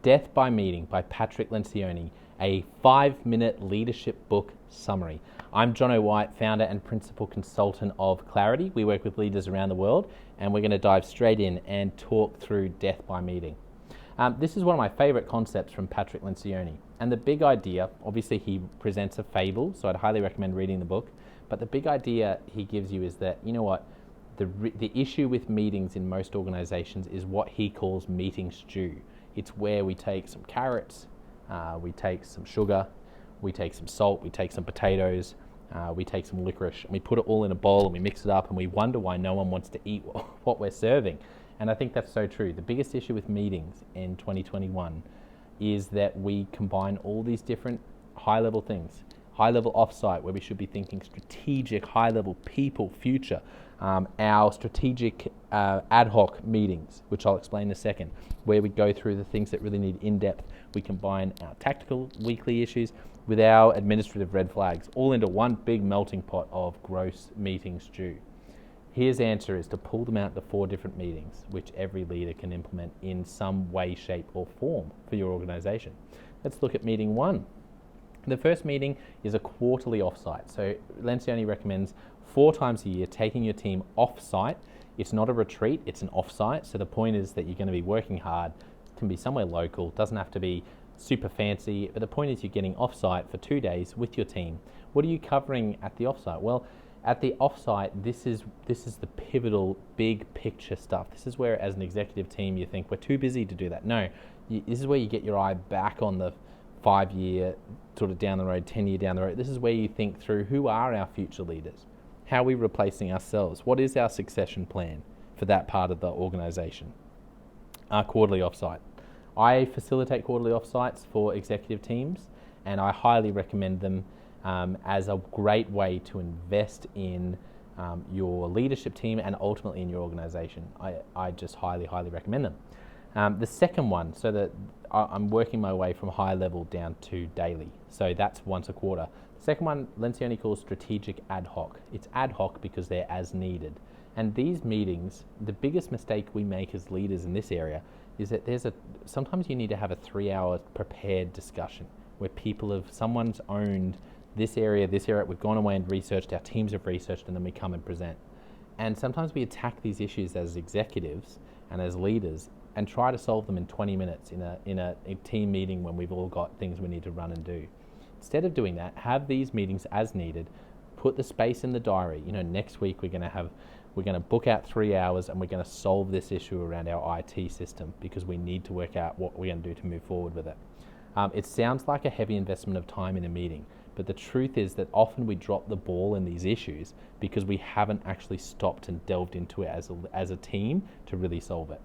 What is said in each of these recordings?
Death by Meeting by Patrick Lencioni, a 5-minute leadership book summary. I'm Jono White, founder and principal consultant of Clarity. We work with leaders around the world, and we're going to dive straight in and talk through Death by Meeting. This is one of my favorite concepts from Patrick Lencioni. And the big idea, obviously he presents a fable, so I'd highly recommend reading the book. But the big idea he gives you is that, you know what, the issue with meetings in most organizations is what he calls meeting stew. It's where we take some carrots, we take some sugar, we take some salt, we take some potatoes, we take some licorice, and we put it all in a bowl and we mix it up, and we wonder why no one wants to eat what we're serving. And I think that's so true. The biggest issue with meetings in 2021 is that we combine all these different high-level things. High-level offsite, where we should be thinking strategic, high-level people, future. Our strategic ad hoc meetings, which I'll explain in a second, where we go through the things that really need in-depth. We combine our tactical weekly issues with our administrative red flags, all into one big melting pot of gross meeting stew. His answer is to pull them out into 4 different meetings, which every leader can implement in some way, shape, or form for your organization. Let's look at meeting 1. The first meeting is a quarterly offsite. So Lencioni recommends 4 times a year taking your team offsite. It's not a retreat, it's an offsite. So the point is that you're going to be working hard. It can be somewhere local, doesn't have to be super fancy, but the point is you're getting offsite for 2 days with your team. What are you covering at the offsite? Well, at the offsite, this is the pivotal big picture stuff. This is where, as an executive team, you think we're too busy to do that. No, this is where you get your eye back on the 5-year sort of down the road, 10-year down the road. This is where you think through who are our future leaders? How are we replacing ourselves? What is our succession plan for that part of the organization? Our quarterly offsite. I facilitate quarterly offsites for executive teams, and I highly recommend them as a great way to invest in your leadership team and ultimately in your organization. I just highly recommend them. The second one, so that I'm working my way from high level down to daily. So that's once a quarter. The second one, Lencioni calls strategic ad hoc. It's ad hoc because they're as needed. And these meetings, the biggest mistake we make as leaders in this area is that sometimes you need to have a 3-hour prepared discussion where someone's owned this area, we've gone away and researched, our teams have researched, and then we come and present. And sometimes we attack these issues as executives and as leaders and try to solve them in 20 minutes in a team meeting when we've all got things we need to run and do. Instead of doing that, have these meetings as needed, put the space in the diary. Next week we're going to book out 3 hours and we're going to solve this issue around our IT system because we need to work out what we're going to do to move forward with it. It sounds like a heavy investment of time in a meeting, but the truth is that often we drop the ball in these issues because we haven't actually stopped and delved into it as a team to really solve it.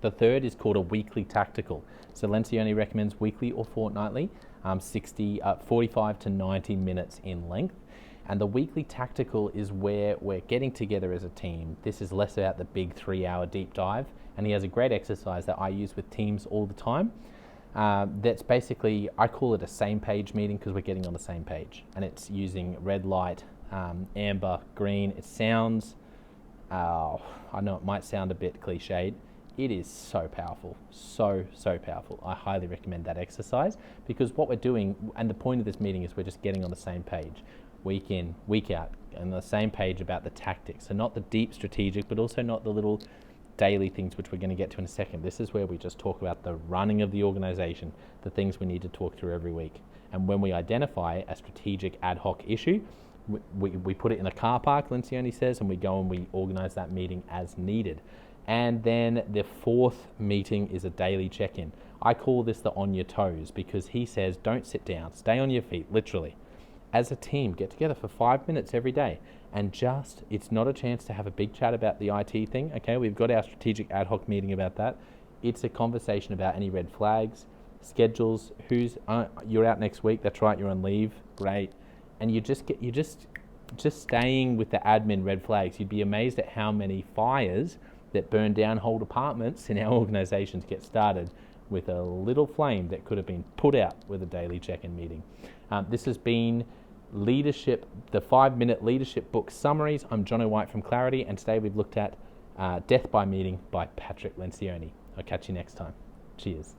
The third is called a weekly tactical. So Lencioni recommends weekly or fortnightly, 45 to 90 minutes in length. And the weekly tactical is where we're getting together as a team. This is less about the big 3-hour deep dive. And he has a great exercise that I use with teams all the time. That's basically, I call it a same page meeting because we're getting on the same page. And it's using red light, amber, green. It sounds, I know it might sound a bit cliched. It is so powerful, so powerful. I highly recommend that exercise because what we're doing, and the point of this meeting is we're just getting on the same page, week in, week out, on the same page about the tactics. So not the deep strategic, but also not the little daily things which we're going to get to in a second. This is where we just talk about the running of the organization, the things we need to talk through every week. And when we identify a strategic ad hoc issue, we put it in a car park, Lencioni says, and we go and we organize that meeting as needed. And then the 4th meeting is a daily check-in. I call this the on your toes because he says don't sit down, stay on your feet, literally. As a team, get together for 5 minutes every day and it's not a chance to have a big chat about the IT thing. Okay, we've got our strategic ad hoc meeting about that. It's a conversation about any red flags, schedules, you're out next week, that's right, you're on leave, great. And you're just staying with the admin red flags. You'd be amazed at how many fires that burn down whole departments in our organizations get started with a little flame that could have been put out with a daily check-in meeting. This has been Leadership, the 5-minute leadership book summaries. I'm Jono White from Clarity, and today we've looked at Death by Meeting by Patrick Lencioni. I'll catch you next time. Cheers.